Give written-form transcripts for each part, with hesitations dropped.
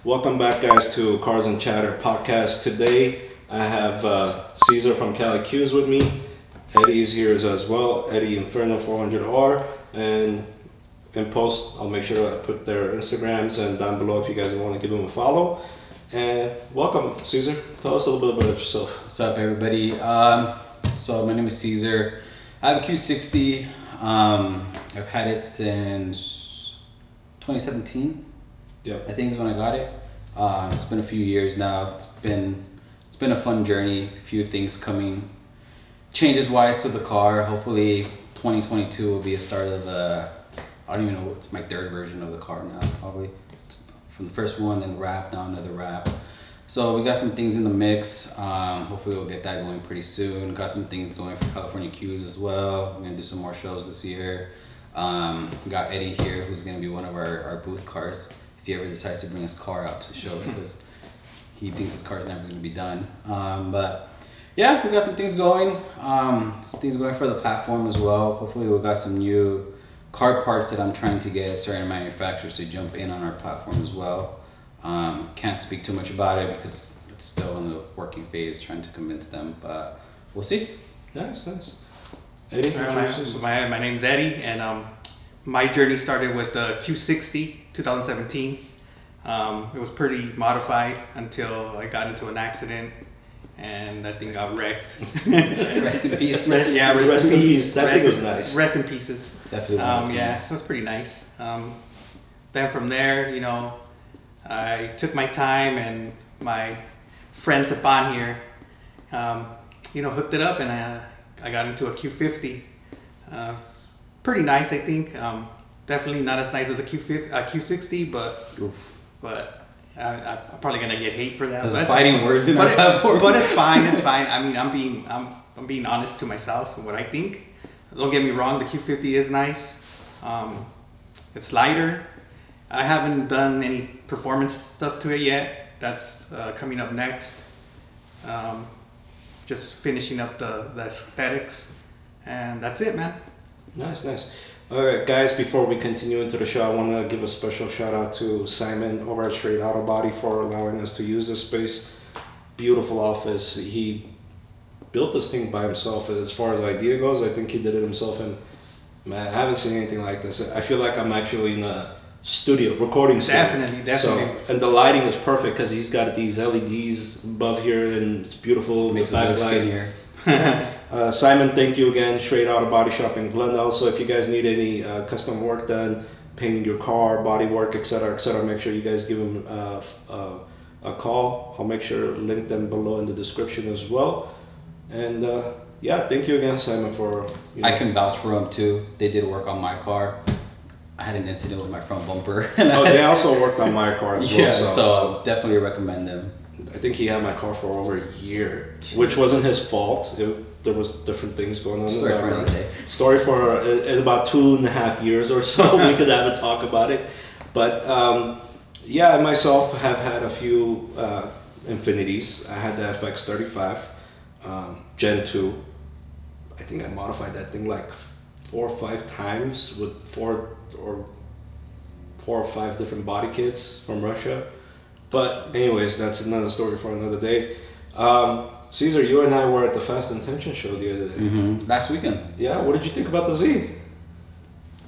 Welcome back, guys, to Cars and Chatter podcast. Today, I have Cesar from Cali Q's with me. Eddie is here as well. Eddie Inferno 400R, and in post, I'll make sure I put their Instagrams and down below if you guys want to give them a follow. And welcome, Cesar. Tell us a little bit about yourself. What's up, everybody? So my name is Cesar. I have a Q60. I've had it since 2017. Yep. I think is when I got it. It's been a few years now. It's been a fun journey. A few things coming, changes wise to the car. Hopefully, 2022 will be a start of the. I don't even know. It's my third version of the car now. Probably from the first one, then wrap, now another wrap. So we got some things in the mix. Hopefully we'll get that going pretty soon. Got some things going for California Q's as well. We're gonna do some more shows this year. We got Eddie here, who's gonna be one of our booth cars if he ever decides to bring his car out to shows, because he thinks his car's never gonna be done. But yeah, we got some things going. Some things going for the platform as well. Hopefully we got some new car parts that I'm trying to get certain manufacturers to jump in on our platform as well. Can't speak too much about it because it's still in the working phase, trying to convince them, but we'll see. Nice. Eddie, my name's Eddie, and my journey started with the Q60 2017. It was pretty modified until I got into an accident and that thing got wrecked. Rest in peace. Rest in peace. That thing was nice. Rest in pieces. Definitely. Yeah, it was pretty nice. Then from there, I took my time, and my friend Sepan here, hooked it up, and I got into a Q50. Pretty nice, I think. Definitely not as nice as a Q60, but I'm probably gonna get hate for that. Those fighting words in our platform. But it's fine. It's fine. I mean, I'm being honest to myself and what I think. Don't get me wrong. The Q50 is nice. It's lighter. I haven't done any performance stuff to it yet. That's coming up next. Just finishing up the aesthetics, and that's it, man. Nice. All right, guys, before we continue into the show, I want to give a special shout out to Simon over at Straight Auto Body for allowing us to use this space. Beautiful office. He built this thing by himself. As far as idea goes, I think he did it himself, and man, I haven't seen anything like this. I feel like I'm actually in a recording studio. Definitely. So, and the lighting is perfect because he's got these LEDs above here, and it's beautiful. Makes it look skinnier. Simon, thank you again. Straight Out of Body Shop in Glendale. So if you guys need any custom work done, painting your car, body work, etc., make sure you guys give him a call. I'll make sure to link them below in the description as well. And yeah, thank you again, Simon, for. I can vouch for them too. They did work on my car. I had an incident with my front bumper. They also worked on my car as well. Yeah, so definitely recommend them. I think he had my car for over a year, which wasn't his fault. There was different things going on. Story for another day. Story for in about 2.5 years or so. We could have a talk about it. But yeah, I myself have had a few Infinities. I had the FX35 Gen 2. I think I modified that thing like 4 or 5 times with 4 or 5 different body kits from Russia. But anyways, that's another story for another day. Cesar, you and I were at the Fast Intention show the other day. Last weekend. Yeah, what did you think about the Z?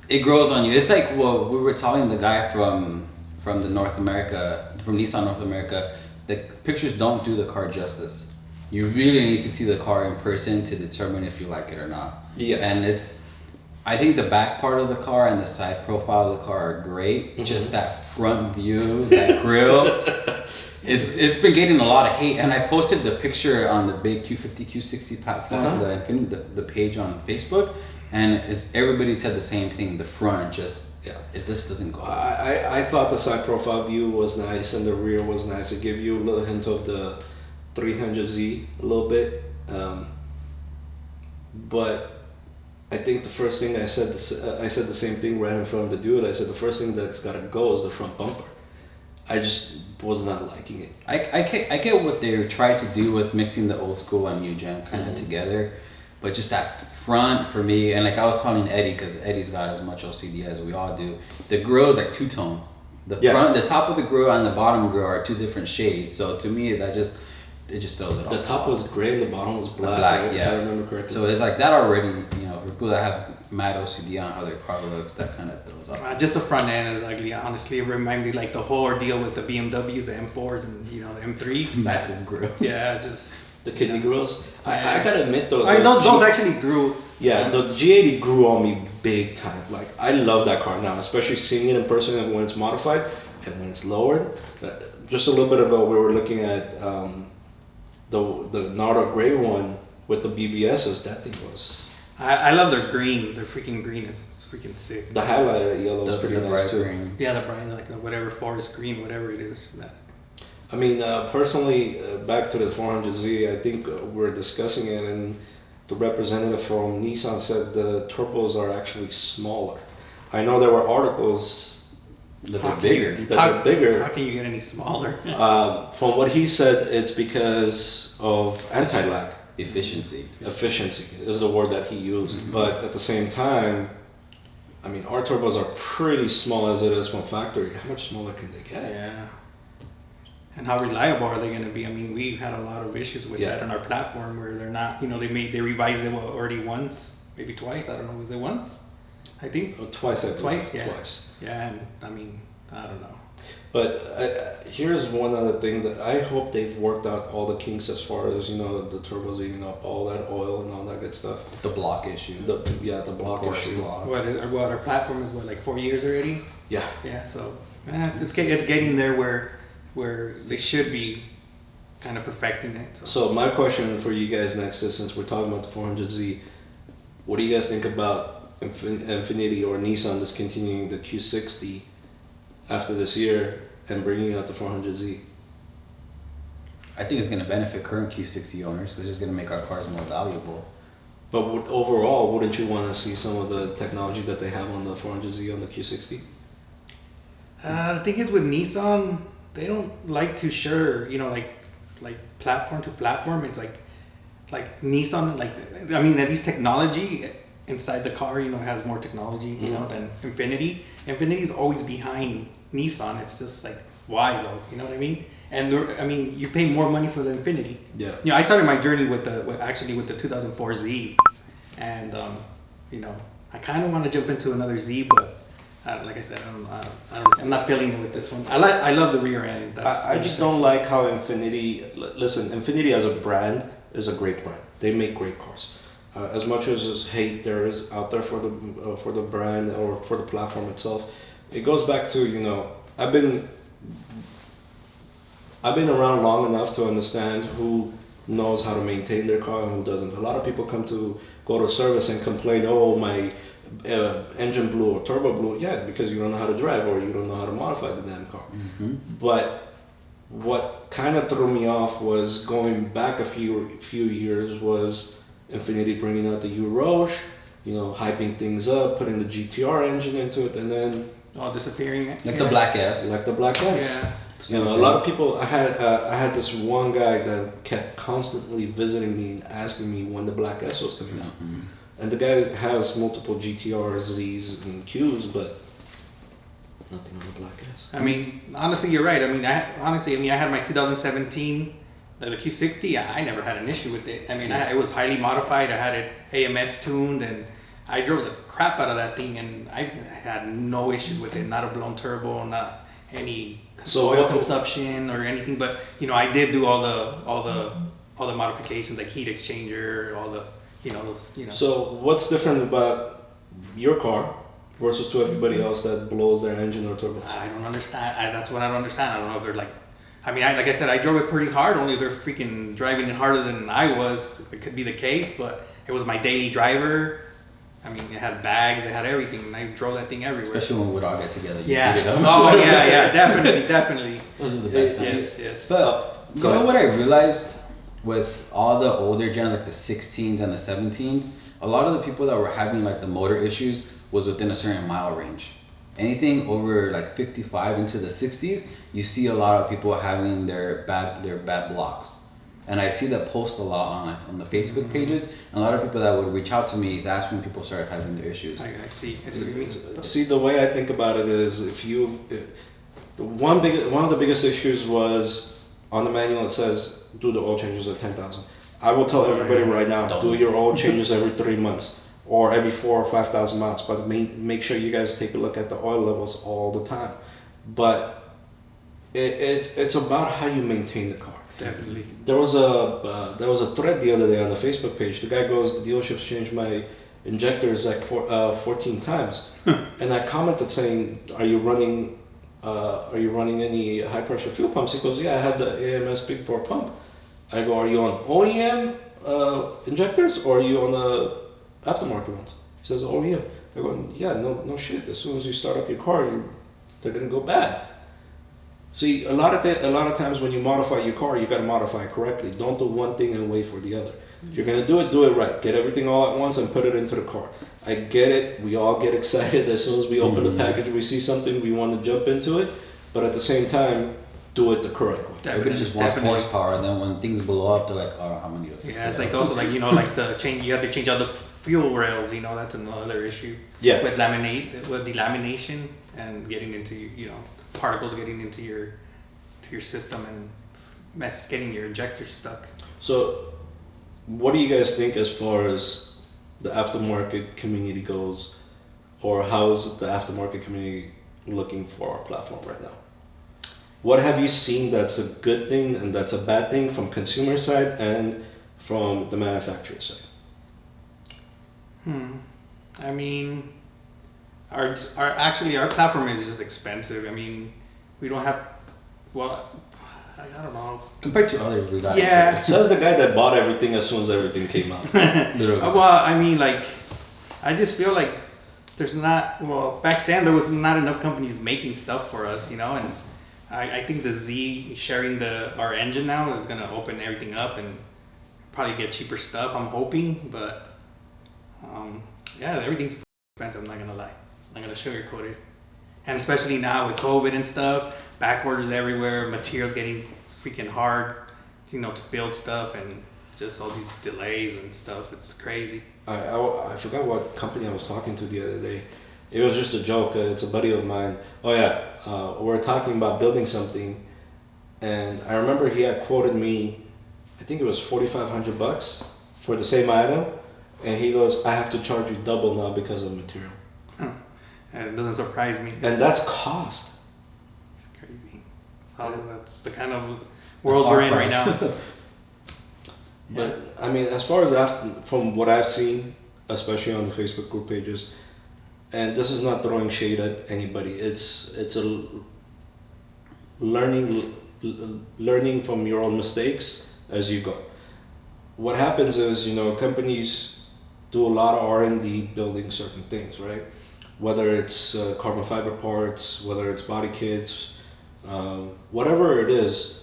It grows on you. It's like, well, we were telling the guy from the North America, from Nissan North America, the pictures don't do the car justice. You really need to see the car in person to determine if you like it or not. Yeah. And I think the back part of the car and the side profile of the car are great. Just that front view, that grille, it's been getting a lot of hate. And I posted the picture on the big Q50, Q60 platform, the page on Facebook, and everybody said the same thing. The front it just doesn't go. I thought the side profile view was nice and the rear was nice. It gave you a little hint of the 300Z a little bit, but I think the first thing I said the same thing right in front of the dude. I said the first thing that's gotta go is the front bumper. I just was not liking it. I get what they tried to do with mixing the old school and new gen kind of together, but just that front for me, and like I was telling Eddie, because Eddie's got as much OCD as we all do, the grill is like two-tone. The Yeah. front, the top of the grill and the bottom grill are two different shades. So to me, it just throws it off. The top was gray and the bottom was black. Black, right? yeah. If I remember correctly. So it's like that already. You know, for people that have mad OCD on how their car looks, that kind of throws off. Just the front end is ugly. Honestly, it reminds me like the whole ordeal with the BMWs, the M4s, and you know the M3s. Massive grill. Yeah, just the kidney grills. Yeah. I gotta admit though. I mean, those G- actually grew. Yeah, the G80 grew on me big time. Like I love that car now, especially seeing it in person and when it's modified and when it's lowered. Just a little bit ago, we were looking at the Nardo Gray one with the BBSs. That thing was I love their green. Their freaking green is freaking sick. the highlighted yellow is pretty nice bright too. green. Yeah, the bright like whatever forest green, whatever it is. That. I mean, personally, back to the 400Z, I think we're discussing it, and the representative from Nissan said the turbos are actually smaller. I know there were articles That How they're can you- bigger. that are bigger. How can you get any smaller? From what he said, it's because of anti-lag. Efficiency. Efficiency is the word that he used. Mm-hmm. But at the same time, I mean, our turbos are pretty small as it is from factory. How much smaller can they get? Yeah. And how reliable are they going to be? I mean, we've had a lot of issues with Yeah. that on our platform where they're not. You know, they revised it already once, maybe twice. I don't know. Was it once? I think. Oh, twice, I believe. Twice, yeah. Twice. Yeah, and I mean, I don't know. But here's one other thing that I hope they've worked out all the kinks as far as, you know, the turbos eating up all that oil and all that good stuff. The block issue. The block Course issue. block. What our platform is like 4 years already. Yeah. Yeah, so it's getting there where they should be kind of perfecting it. So. So my question for you guys next is, since we're talking about the 400Z, what do you guys think about Infiniti or Nissan discontinuing the Q60 after this year and bringing out the 400Z? I think it's going to benefit current Q60 owners. It's just going to make our cars more valuable. But overall, wouldn't you want to see some of the technology that they have on the 400Z on the Q60? The thing is with Nissan, they don't like to share, you know, like platform to platform. It's like Nissan, like I mean, at least technology inside the car, you know, has more technology, you know, than Infiniti. Infiniti is always behind Nissan. It's just like why though? You know what I mean? And I mean, you pay more money for the Infiniti. Yeah. You know, I started my journey with the 2004 Z, and you know, I kind of want to jump into another Z, but. Like I said, I'm not feeling it with this one. I love the rear end. I just don't like how Infiniti. Listen, Infiniti as a brand is a great brand. They make great cars. As much as hate there is out there for the brand or for the platform itself, it goes back to, you know, I've been around long enough to understand who knows how to maintain their car and who doesn't. A lot of people go to service and complain, oh, my engine blew or turbo blew. Yeah, because you don't know how to drive or you don't know how to modify the damn car. Mm-hmm. But what kind of threw me off was going back a few years was Infiniti bringing out the U Roche, you know, hyping things up, putting the GTR engine into it, and then all disappearing. Like the Black S. like the Black S. Yeah. You know, a lot of people. I had this one guy that kept constantly visiting me and asking me when the Black S was coming out. Mm-hmm. And the guy has multiple GTRs, Zs, and Qs, but nothing on the Black S. I mean, honestly, you're right. I mean, I had my 2017, the Q60. I never had an issue with it. I mean, it was highly modified. I had it AMS tuned, and I drove the crap out of that thing, and I had no issues with it. Not a blown turbo, not any oil consumption or anything. But you know, I did do all the modifications like heat exchanger, all the you know. So what's different about your car versus to everybody else that blows their engine or turbo? I don't understand. That's what I don't understand. I don't know if they're like. I mean, like I said, I drove it pretty hard. Only they're freaking driving it harder than I was. It could be the case, but it was my daily driver. I mean, it had bags, it had everything, and I drove that thing everywhere. Especially when we would all get together. You Yeah. beat it up. Oh yeah, definitely. Those are the best times. Yes. But you know what I realized with all the older gen, like the 16s and the 17s, a lot of the people that were having like the motor issues was within a certain mile range. Anything over like 55 into the 60s, you see a lot of people having their bad blocks. And I see that post a lot on the Facebook pages. And a lot of people that would reach out to me, that's when people started having their issues. I see. That's what you mean. See, the way I think about it is, One of the biggest issues was on the manual it says do the oil changes at 10,000. I will tell everybody right now, do your oil changes every 3 months or every 4 or 5,000 miles, but make sure you guys take a look at the oil levels all the time. But it's about how you maintain the car. Definitely. There was a thread the other day on the Facebook page. The guy goes, the dealership's changed my injectors like 14 times, and I commented saying, are you running any high pressure fuel pumps? He goes, yeah, I have the AMS big bore pump. I go, are you on OEM injectors or are you on the aftermarket ones? He says, OEM. I go, yeah, no shit. As soon as you start up your car, they're gonna go bad. See, a lot of times when you modify your car, you gotta modify it correctly. Don't do one thing and wait for the other. If you're gonna do it right. Get everything all at once and put it into the car. I get it. We all get excited as soon as we open the package, we see something, we want to jump into it. But at the same time, do it the correct way. Everybody just wants horsepower, and then when things blow up, they're like, oh, I'm gonna need to fix it. Yeah, it's like also like, you know, like you have to change out the fuel rails, you know, that's another issue. Yeah. With delamination and getting into, you know, particles getting into your system and getting your injector stuck. So, what do you guys think as far as the aftermarket community goes, or how's the aftermarket community looking for our platform right now? What have you seen that's a good thing and that's a bad thing from consumer side and from the manufacturer side? I mean, our platform is just expensive. I mean, we don't have, well, I don't know. Compared to others, we got Yeah. Says the guy that bought everything as soon as everything came out. Literally. Well, I mean, like, I just feel like there's not, well, back then there was not enough companies making stuff for us, you know, and I think the Z sharing our engine now is gonna open everything up and probably get cheaper stuff. I'm hoping, but yeah, everything's expensive. I'm not gonna lie. I'm not gonna sugarcoat it. And especially now with COVID and stuff, back orders everywhere, materials getting freaking hard, you know, to build stuff, and just all these delays and stuff. It's crazy. I forgot what company I was talking to the other day. It was just a joke. It's a buddy of mine. Oh yeah, we're talking about building something, and I remember he had quoted me, I think it was $4,500 for the same item, and he goes, I have to charge you double now because of material. And it doesn't surprise me. And that's cost. It's crazy. That's the kind of world we're in right now. But I mean, as far as from what I've seen, especially on the Facebook group pages, and this is not throwing shade at anybody. It's a learning from your own mistakes as you go. What happens is, you know, companies do a lot of R&D building certain things, right? Whether it's carbon fiber parts, whether it's body kits, whatever it is.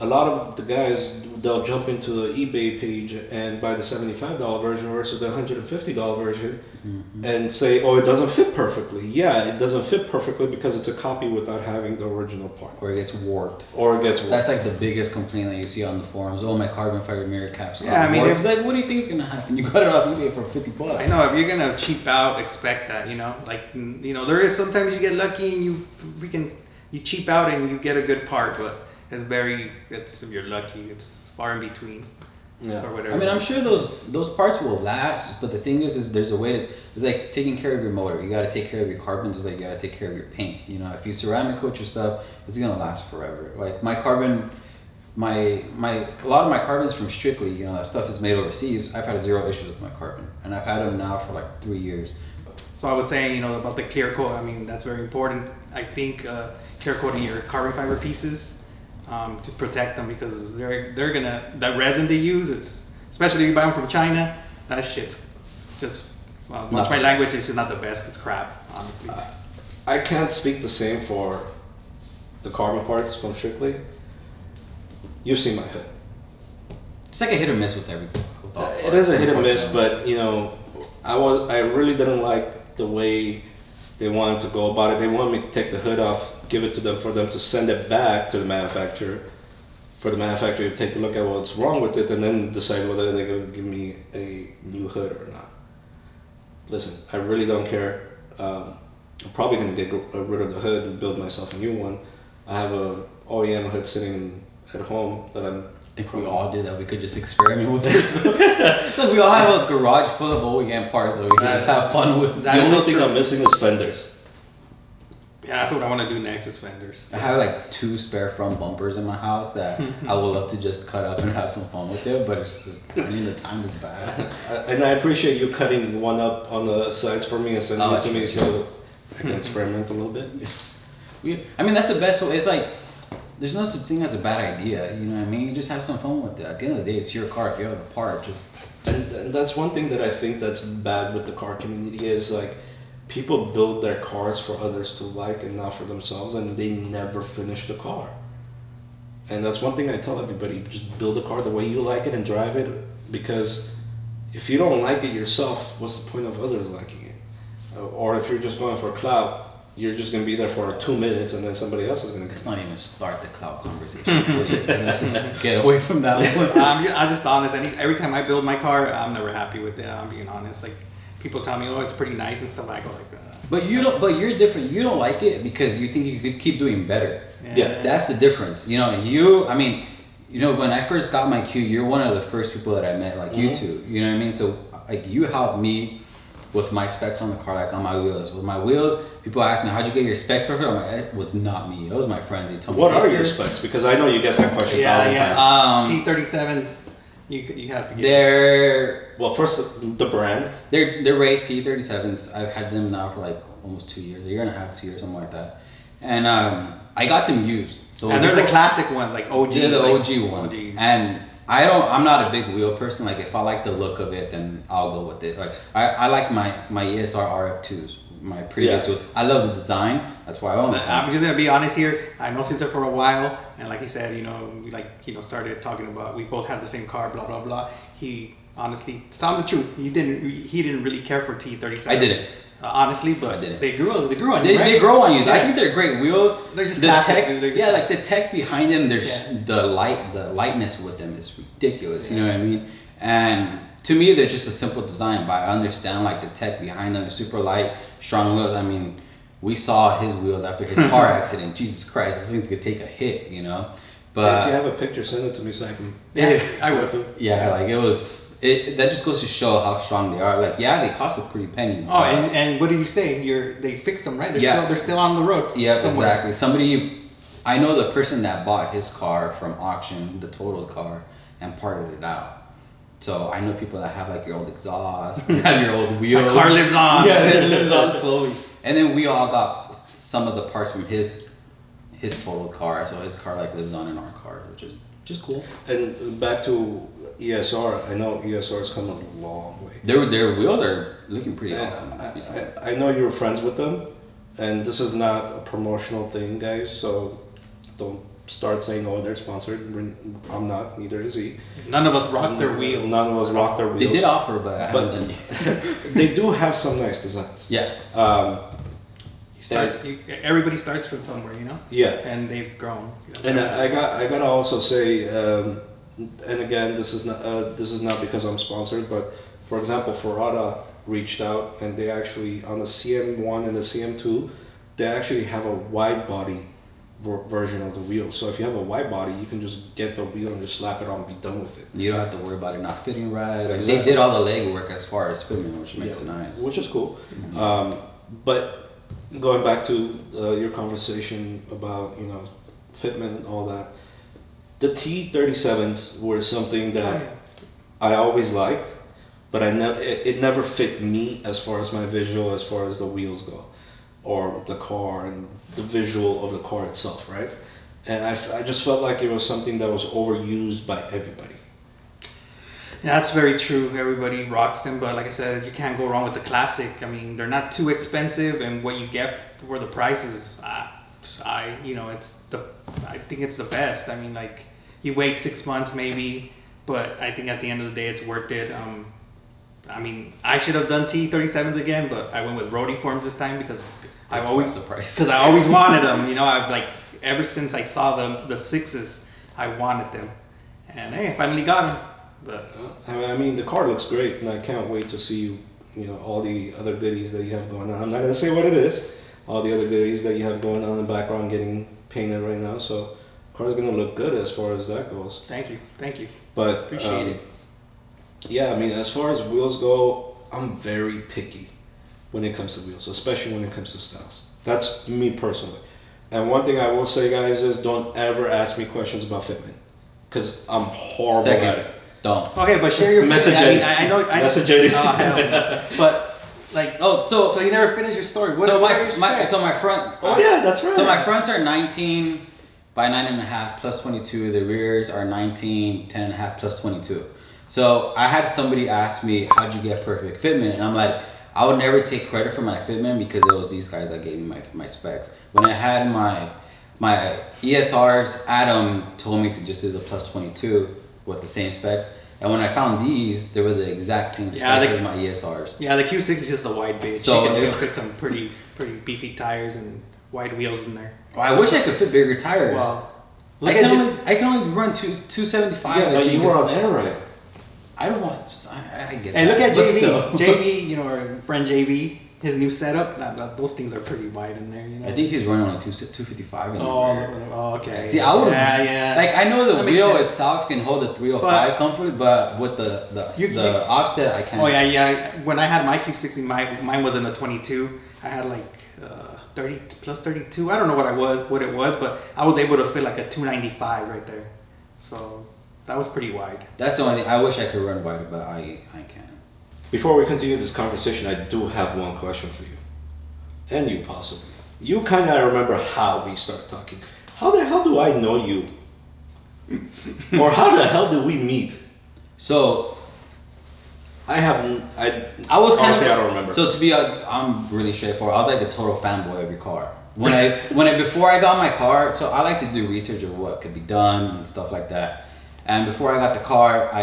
A lot of the guys, they'll jump into the eBay page and buy the $75 version versus the $150 version, and say, oh, it doesn't fit perfectly. Yeah, it doesn't fit perfectly because it's a copy without having the original part. Or it gets warped. That's like the biggest complaint that you see on the forums. Oh, my carbon fiber mirror caps. Yeah, I mean, it's like, what do you think is gonna happen? You got it off eBay for $50. I know, if you're gonna cheap out, expect that. You know, like, you know, there is sometimes you get lucky and you cheap out and you get a good part, but if you're lucky, it's far in between. Yeah. Or whatever. I mean, I'm sure those parts will last, but the thing is there's a way to. It's like taking care of your motor. You got to take care of your carbon, just like you got to take care of your paint. You know, if you ceramic coat your stuff, it's gonna last forever. Like my carbon, a lot of my carbon's from Strictly. You know, that stuff is made overseas. I've had 0 issues with my carbon, and I've had them now for like 3 years. So I was saying, you know, about the clear coat. I mean, that's very important. I think clear coating your carbon fiber pieces. Just protect them, because they're gonna, that resin they use, it's, especially if you buy them from China, that shit's just, well, watch my language, it's just not the best. It's crap, honestly. I can't speak the same for the carbon parts from Strictly. You've seen my hood. It's like a hit or miss with everything. It is a hit or miss, but you know, I really didn't like the way they wanted to go about it. They wanted me to take the hood off, give it to them, for them to send it back to the manufacturer, for the manufacturer to take a look at what's wrong with it, and then decide whether they're going to give me a new hood or not. Listen, I really don't care. I'm probably gonna get rid of the hood and build myself a new one. I have a OEM hood sitting at home that I'm. I think we all did that. We could just experiment with this. So we all have a garage full of OEM parts that we can just have fun with. The only thing I'm missing is fenders. Yeah, that's what I want to do next is fenders. I have like 2 spare front bumpers in my house that I would love to just cut up and have some fun with it, but it's just, I mean, the time is bad. And I appreciate you cutting one up on the sides for me and sending it to me so I can experiment a little bit. I mean, that's the best way. It's like, there's no such thing as a bad idea, you know what I mean? You just have some fun with it. At the end of the day, it's your car. If you have a part, just... And that's one thing that I think that's bad with the car community is like, people build their cars for others to like and not for themselves, and they never finish the car. And that's one thing I tell everybody, just build a car the way you like it and drive it, because if you don't like it yourself, what's the point of others liking it? Or if you're just going for clout, you're just going to be there for 2 minutes and then somebody else is going to... Let's not even start the clout conversation. Let's just get away from that one. I'm just honest. Every time I build my car, I'm never happy with it. I'm being honest. Like, people tell me, oh, it's pretty nice and stuff. I go like, But you don't. But you're different. You don't like it because you think you could keep doing better. Yeah. That's the difference. You know, I mean, you know, when I first got my Q, you're one of the first people that I met, like you two. You know what I mean? So like you helped me with my specs on the car, like on my wheels. With my wheels, people ask me, how'd you get your specs for it? I'm like, it was not me. It was my friend. They told me. What are your specs? Because I know you get that question 1,000 times. T37s. You have to get. They're Well, first the brand. They're race T37s. I've had them now for like almost 2 years, a year and a half, 2 years, something like that. And I got them used. So and they're the classic ones, like OG. They're the like, OG ones. OGs. And I'm not a big wheel person. Like if I like the look of it, then I'll go with it. Like I like my ESR RF2s. My previous wheel. I love the design. That's why I own them. I'm just gonna be honest here. I know Cesar for a while, and like he said, you know, we started talking about we both have the same car, blah blah blah. He honestly, to tell the truth, he didn't really care for T37s. I didn't. Honestly, but I didn't. they grew on you. Right? They grow on you. Yeah. I think they're great wheels. They're just the classic, tech, dude. They're just yeah, like classic. the tech behind them. There's the lightness with them is ridiculous. You know what I mean? And to me, they're just a simple design. But I understand like the tech behind them. They're super light, strong wheels. I mean, we saw his wheels after his car accident. Jesus Christ, those things could take a hit. You know. But if you have a picture, send it to me so I can. Yeah, I would. Yeah, like it was. That just goes to show how strong they are. Like, yeah, they cost a pretty penny. Oh, and what do you say? They fixed them, right? They're still on the road. Yeah, exactly. Somebody, I know the person that bought his car from auction, the totaled car, and parted it out. So I know people that have like your old exhaust, have your old wheels. My car lives on. Yeah, it lives on slowly. And then we all got some of the parts from his totaled car, so his car like lives on in our car, which is just cool. And back to ESR, I know ESR has come a long way. Their wheels are looking pretty awesome. I know you're friends with them, and this is not a promotional thing, guys, so don't start saying, oh, they're sponsored. I'm not, neither is he. None of us rock their wheels. None of us rock their wheels. They did offer, but I haven't done yet. They do have some nice designs. Yeah. Everybody starts from somewhere, you know? Yeah. And they've grown. You know? And I gotta also say, and again, this is not because I'm sponsored, but for example, Ferrata reached out and they actually on the CM1 and the CM2, they actually have a wide body version of the wheel. So if you have a wide body, you can just get the wheel and just slap it on and be done with it. You don't have to worry about it not fitting right. Like, Exactly. They did all the leg work as far as fitment, which makes it nice. Which is cool. Mm-hmm. But going back to your conversation about fitment and all that, the T37s were something that I always liked, but it never fit me as far as my visual, as far as the wheels go, or the car and the visual of the car itself, right? And I just felt like it was something that was overused by everybody. Yeah, that's very true. Everybody rocks them, but like I said, you can't go wrong with the classic. I mean, they're not too expensive, and what you get for the prices, I think it's the best. I mean, like, you wait 6 months maybe, but I think at the end of the day, it's worth it. I mean, I should have done T37s again, but I went with roadie forms this time because I always wanted them. You know, I've like ever since I saw the sixes, I wanted them, and hey, I finally got them. But I mean, the car looks great, and I can't wait to see all the other goodies that you have going on. I'm not gonna say what it is, all the other goodies that you have going on in the background getting painted right now. So car's gonna look good as far as that goes. Thank you. But Appreciate it. yeah, I mean, as far as wheels go, I'm very picky when it comes to wheels, especially when it comes to styles. That's me personally. And one thing I will say, guys, is don't ever ask me questions about fitment, because I'm horrible Second. at it. Don't. Okay, but share your Message I mean, it. I know. Message it. Oh, hell no. But like, Oh, so you never finished your story. What so what are your my specs? front. Oh yeah, that's right. So my fronts are 19 by 9.5 plus 22. The rears are 19, 10.5 plus 22. So I had somebody ask me, how'd you get perfect fitment? And I'm like, I would never take credit for my fitment because it was these guys that gave me my specs. When I had my ESRs, Adam told me to just do the plus 22 with the same specs. And when I found these, they were the exact same specs as my ESRs. Yeah, the Q6 is just a wide bitch. So you can fit some pretty beefy tires and wide wheels in there. Well, I wish I could fit bigger tires. Well, I can only run 275. Yeah, but you were on air, right? I don't want. I get. Hey, look at but JV. still. JV, you know, our friend JV, his new setup. Those things are pretty wide in there. You know. I think he's running on 255. In Oh, okay. See, I would. Yeah. Like I know the That makes wheel sense. itself can hold a 305 comfortably, but with the offset, I can't. Oh yeah. When I had my Q60, mine wasn't a 22. I had like 30 plus 32. I don't know what it was, but I was able to fit like a 295 right there. So that was pretty wide. That's the only thing. I wish I could run wider, but I can't. Before we continue this conversation, I do have one question for you, and you possibly. You kind of remember how we started talking. How the hell do I know you? Or how the hell did we meet? So I haven't. I was kind honestly, of. I don't remember. So to be, I'm really straightforward. I was like the total fanboy of your car. Before I got my car, so I like to do research of what could be done and stuff like that. And before I got the car,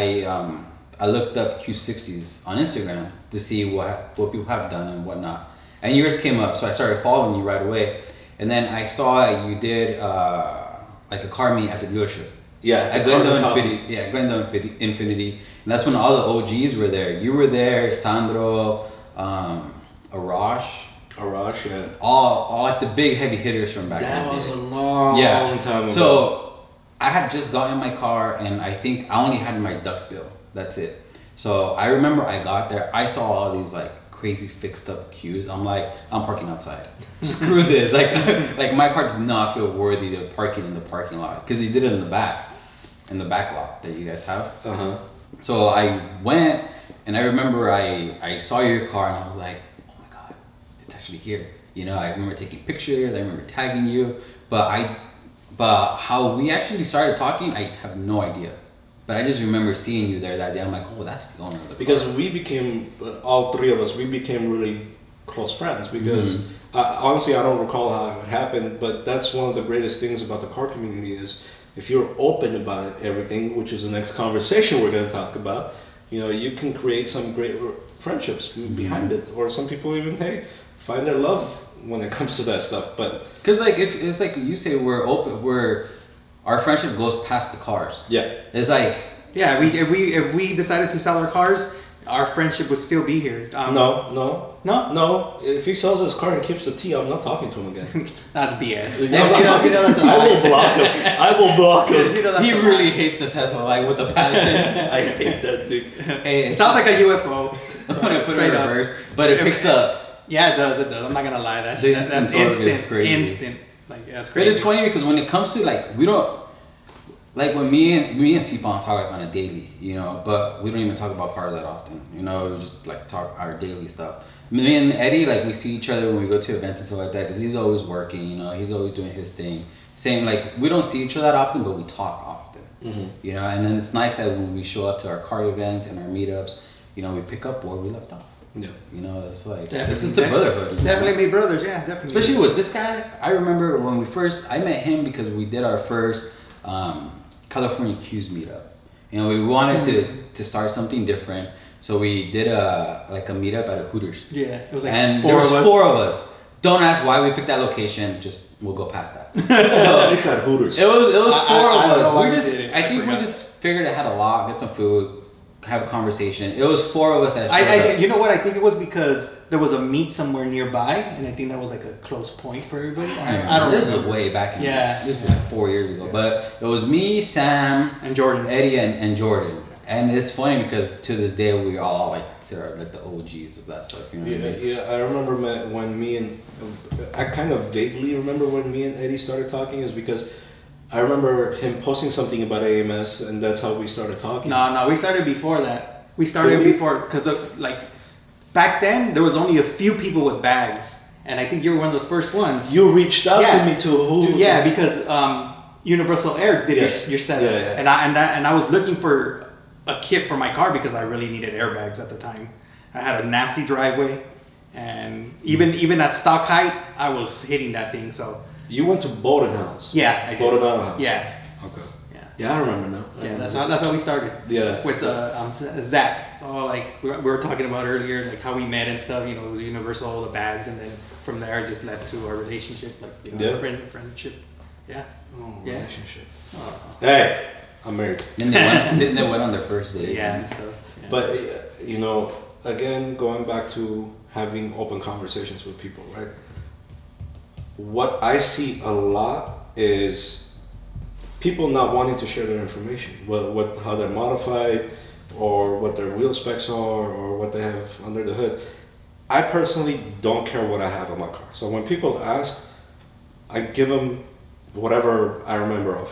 I looked up Q60s on Instagram to see what people have done and whatnot. And yours came up, so I started following you right away. And then I saw you did like a car meet at the dealership. Yeah, At Glendale Infinity. Yeah, Glendale Infinity. And that's when all the OGs were there. You were there, Sandro, Arash. Arash, yeah. All like the big heavy hitters from back then. That was a long time ago. So I had just gotten my car and I think I only had my duck bill. That's it. So I remember I got there, I saw all these like crazy fixed up queues. I'm like, I'm parking outside. Screw this. Like my car does not feel worthy of parking in the parking lot because he did it in the back lot that you guys have. Uh-huh. So I went and I remember I saw your car and I was like, oh my God, it's actually here. You know, I remember taking pictures, I remember tagging you, but how we actually started talking, I have no idea. But I just remember seeing you there that day. I'm like, oh, that's the owner of the car. Because we became, all three of us, we became really close friends. Because honestly, I don't recall how it happened, but that's one of the greatest things about the car community is if you're open about everything, which is the next conversation we're going to talk about, you know, you can create some great friendships behind it. Or some people even, hey, find their love when it comes to that stuff. But because like if it's like you say, we're open, our friendship goes past the cars. yeah, It's like if we decided to sell our cars, our friendship would still be here. No. If he sells his car and keeps the T, I'm not talking to him again. That's BS. You know that's I will block him. I will block him. he really hates the Tesla like with a passion. I hate that thing. Hey, It sounds like a UFO. I'm gonna put it in Straight up. reverse, but it picks up. Yeah, it does. I'm not gonna lie. The That's instant torque is instant. crazy. Instant. Like that's But crazy. it's funny because when it comes to like we don't like when me and Sepan talk like on a daily, you know, but we don't even talk about cars that often, you know. We just like talk our daily stuff. Me and Eddie, like we see each other when we go to events and stuff like that because he's always working, you know. He's always doing his thing. Same like we don't see each other that often, but we talk often, you know. And then it's nice that when we show up to our car events and our meetups, you know, we pick up where we left off. Yeah. You know, it's like Definitely. it's a brotherhood. You know? Definitely be brothers. Yeah, definitely. Especially with this guy, I remember when I met him because we did our first California Q's meetup. You know, we wanted to start something different, so we did a meetup at a Hooters. Yeah, it was like and four there was of us. 4 of us. Don't ask why we picked that location. Just we'll go past that. So it's at Hooters. It was 4 I of don't know why us. we did it. I think we forgot. just figured it had a lot, get some food, have a conversation. It was 4 of us that I you know what? I think it was because there was a meet somewhere nearby, and I think that was like a close point for everybody. I don't This remember. is way back in this was yeah. like 4 years ago. But it was me, Sam, And Jordan. Eddie, and Jordan. And it's funny because to this day we all like consider like the OGs of that stuff. You know what I mean? Yeah, I remember when me and I kind of vaguely remember when me and Eddie started talking is because I remember him posting something about AMS, and that's how we started talking. No, we started before that. We started before because like back then there was only a few people with bags, and I think you were one of the first ones. You reached out to me to who? Because Universal Air did your setup, and I was looking for a kit for my car because I really needed airbags at the time. I had a nasty driveway, and even at stock height, I was hitting that thing. So You went to Bowden House. yeah, I did. Bowden House. Yeah, Okay. yeah. Yeah, I remember now. That's how we started. Yeah. With Zach. So like we were talking about earlier, like how we met and stuff. You know, it was Universal, the bags, and then from there it just led to our relationship, like friendship. Yeah. Oh, Yeah. relationship. Oh. Hey, I'm married. Then they went on their first date. Yeah, and stuff. Yeah. But you know, again, going back to having open conversations with people, right? What I see a lot is people not wanting to share their information, how they're modified, or what their wheel specs are, or what they have under the hood. I personally don't care what I have on my car. So when people ask, I give them whatever I remember of,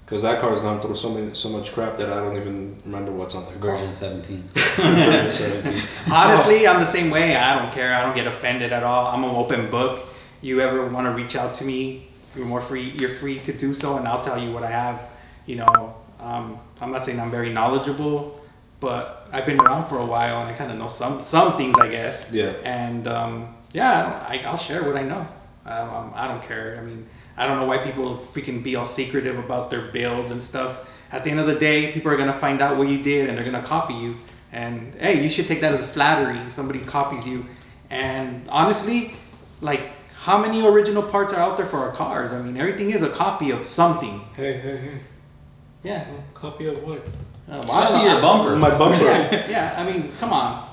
because that car's gone through so much crap that I don't even remember what's on the car. Version 17. Version 17. Honestly, I'm the same way. I don't care. I don't get offended at all. I'm an open book. You ever want to reach out to me, you're free to do so, and I'll tell you what I have. You know, I'm not saying I'm very knowledgeable, but I've been around for a while and I kind of know some things, I guess. Yeah. And I'll share what I know. I don't care. I mean, I don't know why people freaking be all secretive about their builds and stuff. At the end of the day, people are gonna find out what you did and they're gonna copy you. And hey, you should take that as flattery. Somebody copies you. And honestly, like, how many original parts are out there for our cars? I mean, everything is a copy of something. Hey. Yeah. Copy of what? Especially your bumper. My bumper. Yeah, I mean, come on.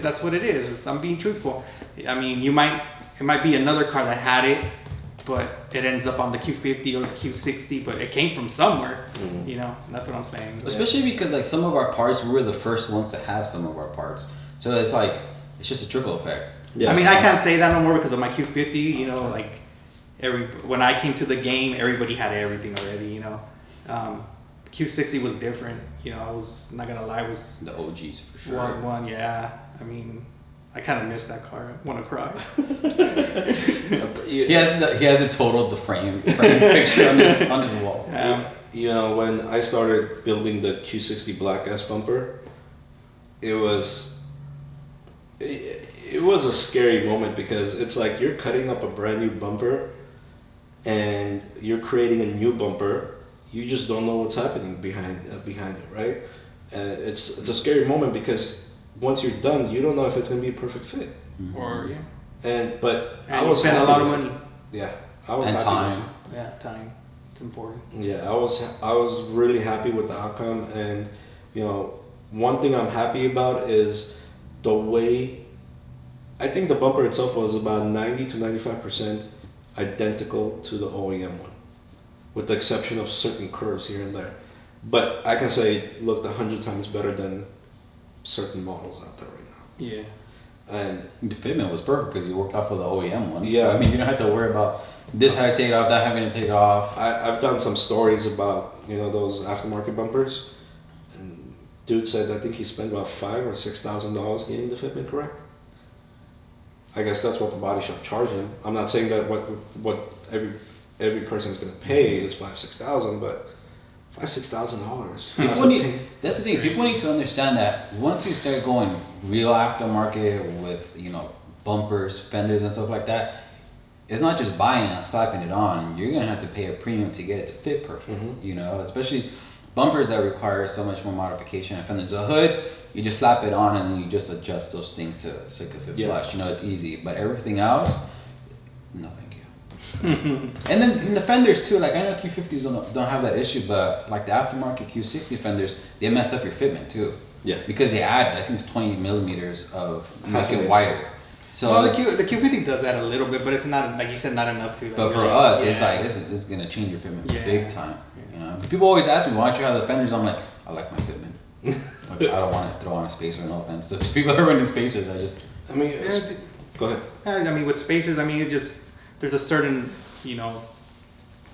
That's what it is. I'm being truthful. I mean, it might be another car that had it, but it ends up on the Q50 or the Q60, but it came from somewhere. Mm-hmm. You know, that's what I'm saying. Especially because like some of our parts, we were the first ones to have some of our parts. So it's like, it's just a trickle effect. Yeah. I mean, I can't say that no more because of my Q50. You know, like when I came to the game, everybody had everything already. You know, Q60 was different. You know, I was not gonna lie, was The OGs for sure. one. Yeah, I mean, I kind of miss that car. I want to cry. He hasn't totaled the frame picture on his wall. You know, when I started building the Q60 Black S bumper, it was a scary moment because it's like you're cutting up a brand new bumper and you're creating a new bumper. You just don't know what's happening behind it, right? It's a scary moment because once you're done, you don't know if it's gonna be a perfect fit. Mm-hmm. Or yeah. And I was spend a lot of money. Yeah, I was And happy time. with it. Yeah, time. It's important. Yeah, I was really happy with the outcome, and you know, one thing I'm happy about is the way. I think the bumper itself was about 90 to 95% identical to the OEM one, with the exception of certain curves here and there. But I can say it looked 100 times better than certain models out there right now. Yeah. And The fitment was perfect because you worked off of the OEM one. Yeah. So, I mean, you don't have to worry about this having to take off, that having to take off. I've done some stories about, you know, those aftermarket bumpers, and dude said I think he spent about $5,000 or $6,000 getting the fitment correct. I guess that's what the body shop charged him. I'm not saying that what every person is going to pay is $5,000-$6,000, but $5,000-$6,000. That's the thing. People need to understand that once you start going real aftermarket with, you know, bumpers, fenders, and stuff like that, it's not just buying it, slapping it on. You're gonna have to pay a premium to get it to fit perfect. Mm-hmm. You know, especially bumpers that require so much more modification. And fenders, a hood, you just slap it on and then you just adjust those things so it can fit flush. You know, it's easy. But everything else, no, thank you. And then in the fenders too, like I know Q50s don't have that issue, but like the aftermarket Q60 fenders, they messed up your fitment too. Yeah. Because they add, I think it's 20 millimeters of make Half an it inch. wider. So well, it's- the Q50 does that a little bit, but it's not, like you said, not enough to. Like, but for really- us, yeah. it's like this is gonna change your fitment Yeah. big time. You know, people always ask me, why don't you have the fenders? I'm like, I like my fitment. Like, I don't want to throw on a spacer, no offense. So people are running spacers, I mean, go ahead. I mean, with spacers, I mean, it just, there's a certain, you know,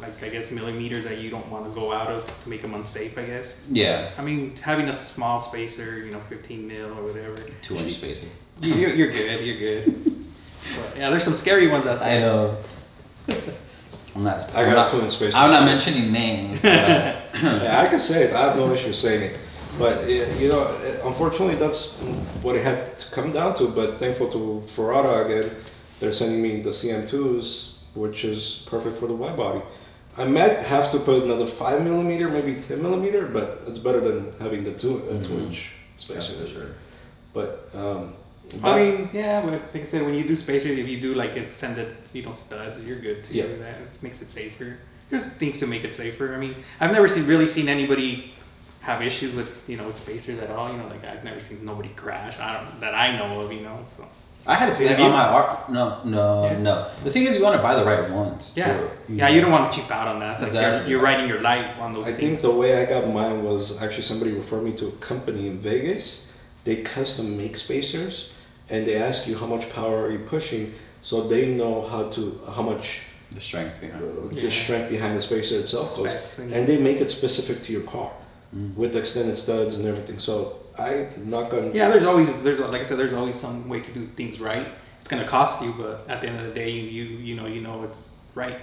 like, I guess, millimeters that you don't want to go out of to make them unsafe, I guess. yeah, I mean, having a small spacer, you know, 15 mil or whatever. 2-inch spacer. You're good, you're good. But, yeah, there's some scary ones out there. I know. I'm not. I got a 2-inch spacer. I'm not mentioning names. But Yeah, I can say it. I have no issue saying it. But you know, unfortunately, that's what it had to come down to. But thankful to Ferrara again, they're sending me the CM2s, which is perfect for the wide body. I might have to put another 5 millimeter, maybe 10 millimeter, but it's better than having the 2-inch spacer. That's for sure. But I mean, yeah, but like I said, when you do spacers, if you do like extended, you know, studs, you're good too. Yeah. That makes it safer. There's things to make it safer. I mean, I've never really seen anybody have issues with, you know, with spacers at all. You know, like I've never seen nobody crash. That I know of. You know, so. I had a spacer Have you? on my art. No, Yeah. no. The thing is, you want to buy the right ones. Yeah, Too, yeah, you don't want to cheap out on that. It's like Exactly. you're writing your life on those I things. think the way I got mine was actually somebody referred me to a company in Vegas. They custom make spacers, and they ask you how much power are you pushing, so they know how much the strength behind it. the strength behind the spacer itself goes. Specs and- And they make it specific to your car Mm. with extended studs and everything. So I'm not gonna. Yeah, there's like I said, there's always some way to do things right. It's gonna cost you, but at the end of the day, you know it's right.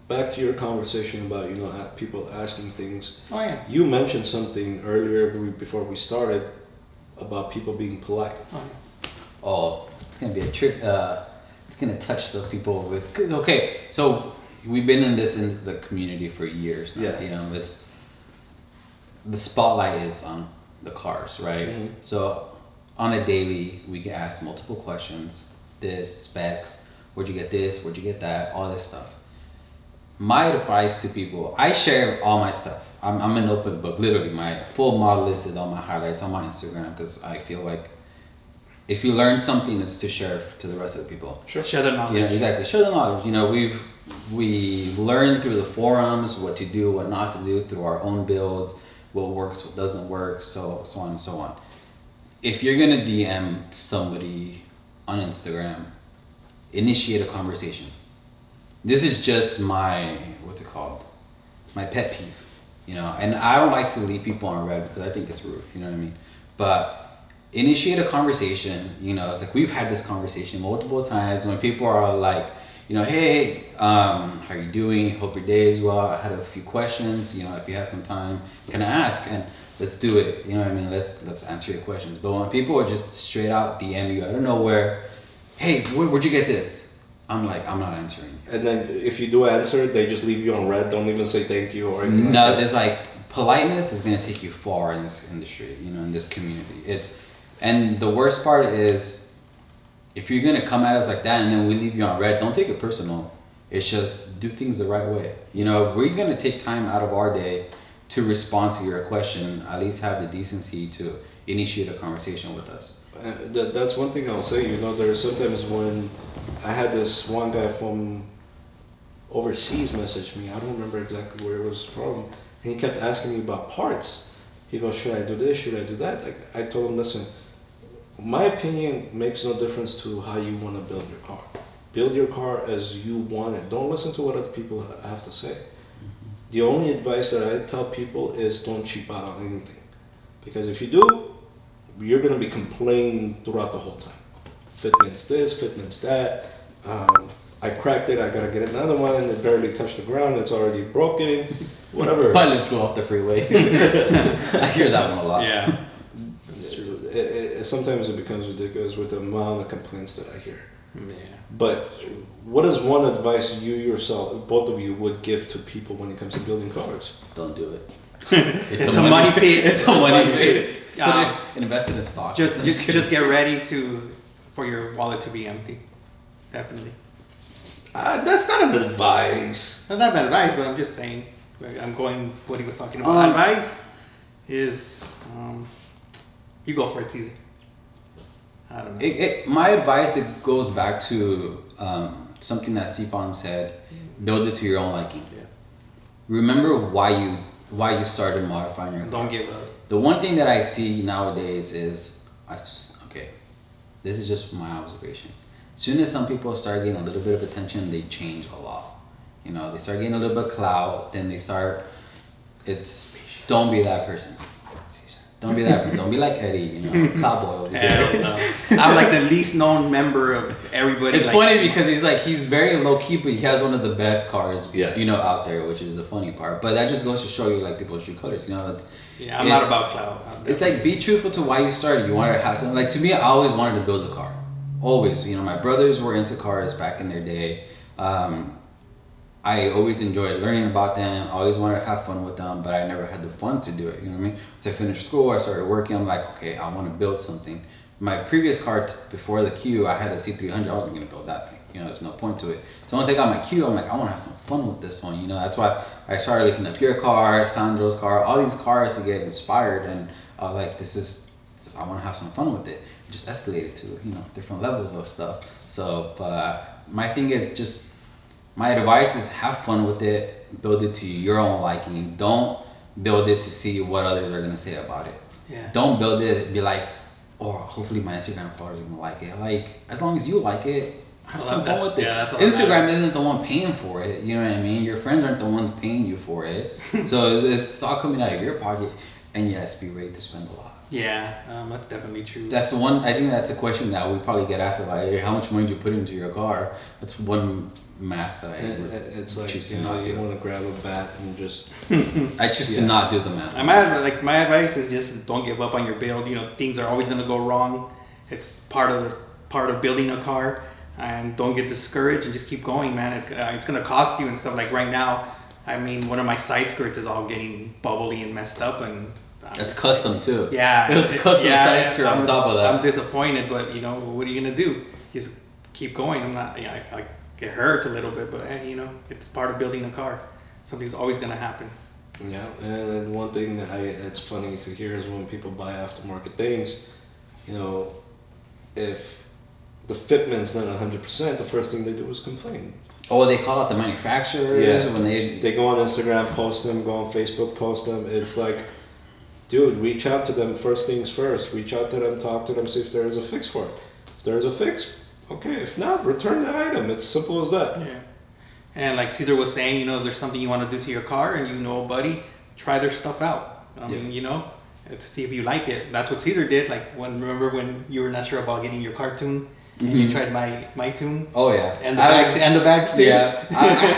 Back to your conversation about people asking things. Oh yeah. You mentioned something earlier before we started about people being polite. Oh, yeah. Oh, it's gonna be a trick. It's gonna touch the people with. Okay, so we've been in the community for years now. Yeah. You know, it's the spotlight is on the cars, right? Mhm. So on a daily, we get asked multiple questions. This specs. Where'd you get this? Where'd you get that? All this stuff. My advice to people, I share all my stuff. I'm an open book. Literally, my full model list is on my highlights on my Instagram because I feel like if you learn something, it's to share to the rest of the people. Sure. Share the knowledge. You know, exactly. Share the knowledge. You know, we learn through the forums what to do, what not to do through our own builds, what works, what doesn't work, so on and so on. If you're gonna DM somebody on Instagram, initiate a conversation. This is just my my pet peeve, you know. And I don't like to leave people on red because I think it's rude. You know what I mean? But initiate a conversation. You know, it's like we've had this conversation multiple times when people are like, you know, hey, how are you doing? Hope your day is well. I had a few questions. You know, if you have some time, can I ask? And let's do it. You know what I mean? Let's answer your questions. But when people are just straight out DM you out of nowhere, hey, where'd you get this? I'm like, I'm not answering. And then if you do answer, they just leave you on red. Don't even say thank you or anything. No, like that. it's like politeness is gonna take you far in this industry, you know, in this community. And the worst part is if you're gonna come at us like that and then we leave you on red, don't take it personal. It's just do things the right way. You know, we're gonna take time out of our day to respond to your question. At least have the decency to initiate a conversation with us. That's one thing I'll say. You know, there's sometimes when I had this one guy from overseas message me. I don't remember exactly where it was from. And he kept asking me about parts. He goes, should I do this? Should I do that? I told him, listen, my opinion makes no difference to how you want to build your car. Build your car as you want it. Don't listen to what other people have to say. Mm-hmm. The only advice that I tell people is don't cheap out on anything. Because if you do, you're going to be complaining throughout the whole time. Fitment's this, fitment's that. I cracked it, I got to get another one. It barely touched the ground, it's already broken. Whatever. Pilot flew off the freeway. I hear that one a lot. Yeah. That's true. Sometimes it becomes ridiculous with the amount of complaints that I hear. Yeah. But what is one advice you yourself, both of you, would give to people when it comes to building cars? Don't do it. It's a money pit. It's a money pit. Um, Invest in a stock. just get ready for your wallet to be empty. Definitely. That's not an advice. That's not bad advice, but I'm just saying. I'm going what he was talking about. Advice. is, you go for it, Cesar. I don't know. My advice, it goes back to something that Sepan said: build it to your own liking. Yeah. Remember why you started modifying your car. Don't give up. The one thing that I see nowadays is, okay, this is just my observation. As soon as some people start getting a little bit of attention, they change a lot. You know, they start getting a little bit of clout, then they start. Don't be that person. Don't be that person. Don't be like Eddie, you know, cowboy. Hell no. I'm like the least known member of everybody. It's funny because he's very low key, but he has one of the best cars, Yeah. you know, out there, which is the funny part. But that just goes to show you, like, people's true colors. You know, I'm not about clout. It's like, be truthful to why you started. You wanted to have something. Like, to me, I always wanted to build a car. Always. You know, my brothers were into cars back in their day. I always enjoyed learning about them. I always wanted to have fun with them, but I never had the funds to do it. You know what I mean? Once I finished school, I started working. I'm like, okay, I want to build something. My previous car before the Q, I had a C300. I wasn't going to build that thing. You know, there's no point to it. So once I got my Q, I'm like, I want to have some fun with this one. You know, that's why I started looking up your car, Sandro's car, all these cars to get inspired. And I was like, I want to have some fun with it. It just escalated to, you know, different levels of stuff. So, but my thing is my advice is have fun with it, build it to your own liking. Don't build it to see what others are gonna say about it. Yeah. Don't build it and be like, oh, hopefully my Instagram followers are gonna like it. Like, as long as you like it, have some fun with it. Yeah, that's all Instagram isn't the one paying for it, you know what I mean? Your friends aren't the ones paying you for it. So it's all coming out of your pocket. And yes, be ready to spend a lot. Yeah, that's definitely true. That's the one, I think that's a question that we probably get asked about. Hey, how much money did you put into your car? That's one math that It's like, choose you to know, not you do. want to grab a bat and just. I choose to not do the math. My advice is just don't give up on your build. You know, things are always gonna go wrong. It's part of building a car, and don't get discouraged and just keep going, man. It's gonna cost you and stuff. Like right now, I mean, one of my side skirts is all getting bubbly and messed up, and That's custom too. yeah, It was a custom side skirt on top of that. I'm disappointed, but you know, what are you gonna do? Just keep going. I'm not. Yeah, I get hurt a little bit, but you know, it's part of building a car. Something's always gonna happen. Yeah, and one thing that it's funny to hear is when people buy aftermarket things, you know, if the fitment's not 100%, the first thing they do is complain. Oh, they call out the manufacturers when They go on Instagram, post them, go on Facebook, post them. It's like, dude, reach out to them first things first. Reach out to them, talk to them, see if there is a fix for it. If there is a fix, okay. If not, return the item. It's simple as that. Yeah. And like Cesar was saying, you know, if there's something you want to do to your car and you know a buddy, try their stuff out. I mean, you know, to see if you like it. That's what Cesar did. Like, remember when you were not sure about getting your car tuned? And you tried my tune. Oh yeah, And the bags too. Yeah,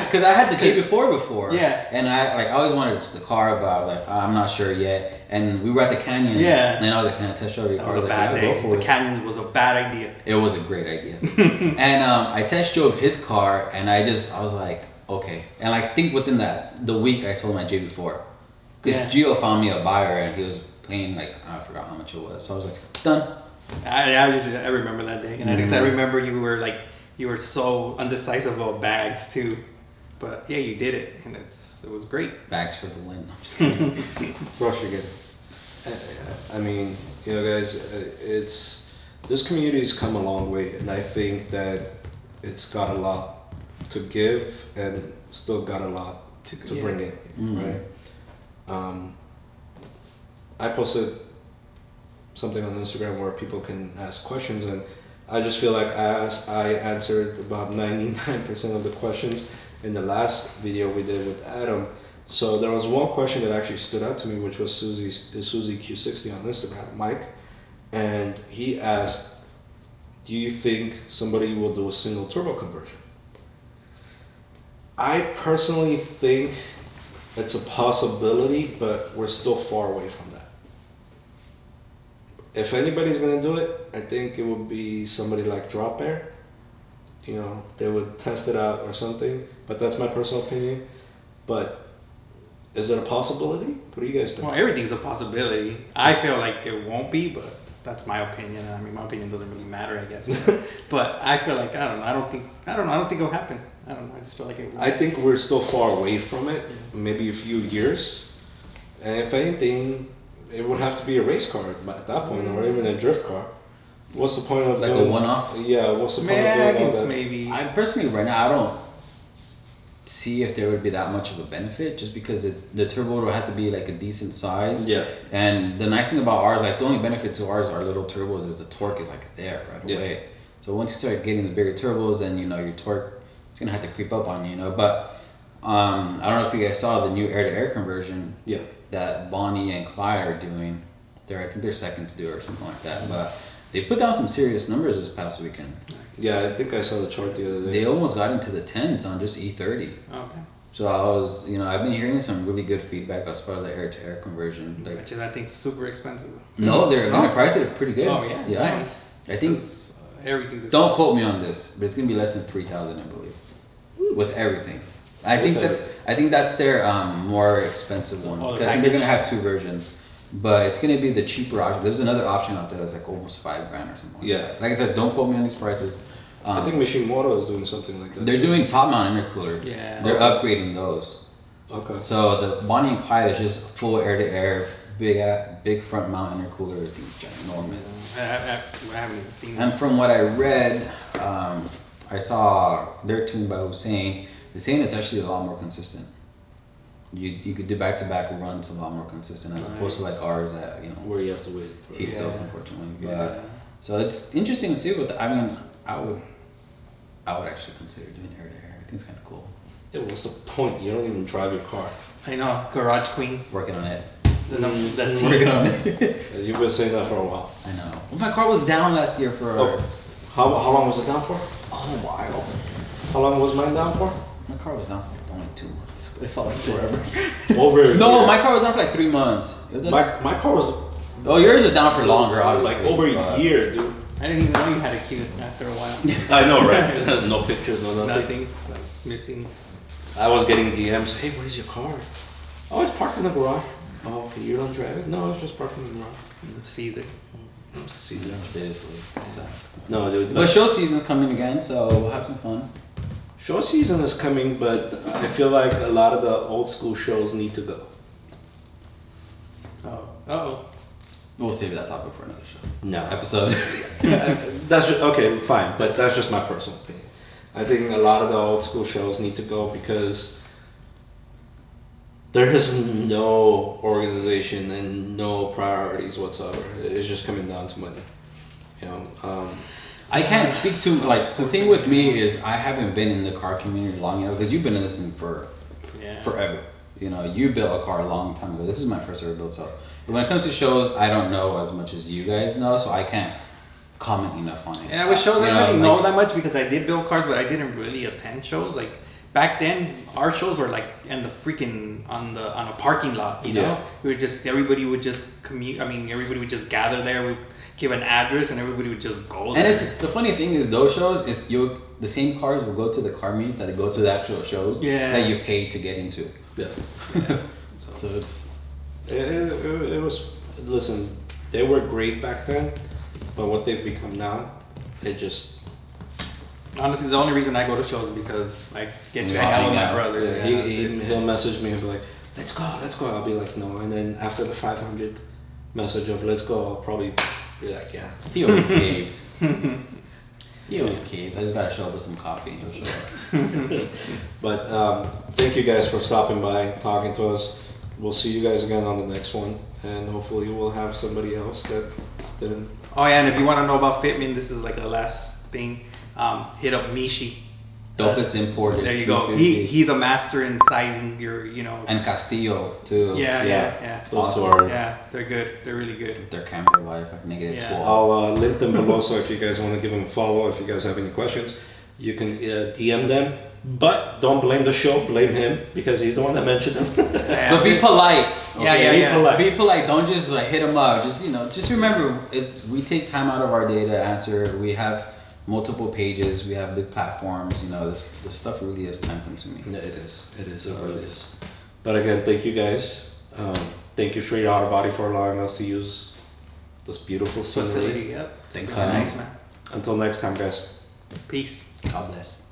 because I had the J4 before. Yeah. And I always wanted the car, but I was like, I'm not sure yet. And we were at the Canyons. Yeah. And I was like, can I test drive your That car? was a bad day. The Canyon was a bad idea. It was a great idea. And I test drove his car, and I was like, okay. And I think within the week I sold my J4, because Gio found me a buyer, and he was paying like, I forgot how much it was. So I was like, done. I remember that day, and I remember you were so undecisive about bags too, but yeah, you did it, and it was great. Bags for the win. I'm just kidding. Rush again. I mean, you know, guys, this community's come a long way, and I think that it's got a lot to give and still got a lot to bring in, right? I posted something on Instagram where people can ask questions, and I just feel like I answered about 99% of the questions in the last video we did with Adam. So there was one question that actually stood out to me, which was Susie Q60 on Instagram, Mike, and he asked, do you think somebody will do a single turbo conversion? I personally think it's a possibility, but we're still far away from that. If anybody's gonna do it, I think it would be somebody like Drop Air. You know, they would test it out or something, but that's my personal opinion. But is it a possibility? What do you guys think? Well, everything's a possibility. I feel like it won't be, but that's my opinion. I mean, my opinion doesn't really matter, I guess. But I feel like I don't think it'll happen. I don't know. I just feel like it won't. I think we're still far away from it. Maybe a few years. And if anything, it would have to be a race car at that point, or even a drift car. What's the point of Like doing, a one-off? Yeah, what's the point Man, I of doing all think that? maybe. I personally, right now, I don't see if there would be that much of a benefit, just because the turbo will have to be like a decent size. Yeah. And the nice thing about ours, like the only benefit to ours, our little turbos, is the torque is like there right away. So once you start getting the bigger turbos, then your torque is gonna have to creep up on you, But I don't know if you guys saw the new air-to-air conversion. Yeah. That Bonnie and Clyde are doing. I think they're second to do it or something like that. But they put down some serious numbers this past weekend. Yeah, I think I saw the chart the other day. They almost got into the 10s on just E30. Okay. So I was, I've been hearing some really good feedback as far as the air-to-air conversion. Like, Which is, I think, super expensive. no, they're gonna price it pretty good. Oh yeah. Yeah. Nice. I think. Everything's Don't quote me on this, but it's gonna be less than 3,000, I believe, with everything. I think that's their more expensive one. Oh, the I think they're package? gonna have 2 versions, but it's gonna be the cheaper option. There's another option out there that's like almost $5,000 or something. Like that. Like I said, don't quote me on these prices. I think Mishimoto is doing something like that. They're too. doing top mount intercoolers. Yeah. They're upgrading those. Okay. So the Bonnie and Clyde is just full air-to-air, big front mount intercooler. I think it's ginormous. I haven't even seen And that. from what I read, I saw they're tuned by Hussein. They're saying it's actually a lot more consistent. You could do back-to-back runs a lot more consistent as opposed to like ours that Where you have to wait. For heats up, unfortunately. But Yeah. so it's interesting to see what I would actually consider doing air-to-air. I think it's kind of cool. Yeah, what's the point? You don't even drive your car. I know, Garage Queen. Working on it. The team. Working on it. You've been saying that for a while. I know. Well, my car was down last year for. Oh, how long was it down for? a while. How long was mine down for? My car was down for only 2 months. It felt like forever. Over. No, my car was down for like 3 months. It was like, my car was oh, yours was down for longer, obviously. like over but- a year, dude. I didn't even know you had a queue after a while. I know, right? No pictures, no nothing. Nothing. Like missing. I was getting DMs. Hey, where's your car? Oh, it's parked in the garage. Oh, okay. You don't drive it? No, it's just parked in the garage. Sees it. See that? Seriously. So. No, dude. But show season's coming again, so we'll have some fun. Show season is coming, but I feel like a lot of the old school shows need to go. Oh. Uh-oh. We'll save that topic for another show. No. Episode. That's just, okay, fine, but that's just my personal opinion. I think a lot of the old school shows need to go because there is no organization and no priorities whatsoever. It's just coming down to money. I can't speak to, like, the thing with me is I haven't been in the car community long enough, because you've been in this thing for forever. You built a car a long time ago. This is my first ever build, so when it comes to shows, I don't know as much as you guys know, so I can't comment enough on it. Yeah, with shows I don't really like- know that much because I did build cars, but I didn't really attend shows. Like back then, our shows were like in the freaking on a parking lot. You know, we would just everybody would just commute. I mean, everybody would just gather there. We give an address, and everybody would just go there. And it's the funny thing is those shows is the same cars will go to the car meets that go to the actual shows that you pay to get into. Yeah. So it's It was, listen, they were great back then, but what they've become now, it just... Honestly, the only reason I go to shows is because I get to You hang out with my hang out. brother. Yeah, Yeah, he'll message me and be like, let's go. I'll be like, no. And then after the 500th message of let's go, I'll probably be like, yeah. he always caves. He always caves. I just gotta show up with some coffee. He'll show up. But thank you guys for stopping by, talking to us. We'll see you guys again on the next one, and hopefully we'll have somebody else that didn't. Oh yeah, and if you want to know about Fitment, this is like the last thing. Hit up Mishi. Dopest imported. There you go. 250. He's a master in sizing your, And Castillo too. Yeah. Those two Awesome. are. Yeah, they're good. They're really good. Their camera life like negative Yeah. 12. I'll link them below, so if you guys want to give them a follow, if you guys have any questions, you can DM them. But don't blame the show, blame him, because he's the one that mentioned them. But be polite. Yeah. polite. Be polite. Don't just like hit them up. Just remember, we take time out of our day to answer. We have multiple pages. We have big platforms. This stuff really is time consuming. Yeah, it is. It is. So It really it's- is. But again, thank you guys. Thank you Straight Auto Body for allowing us to use this beautiful scenery. Facility. Yep. Thanks, Nice, man. man. Until next time, guys. Peace. God bless.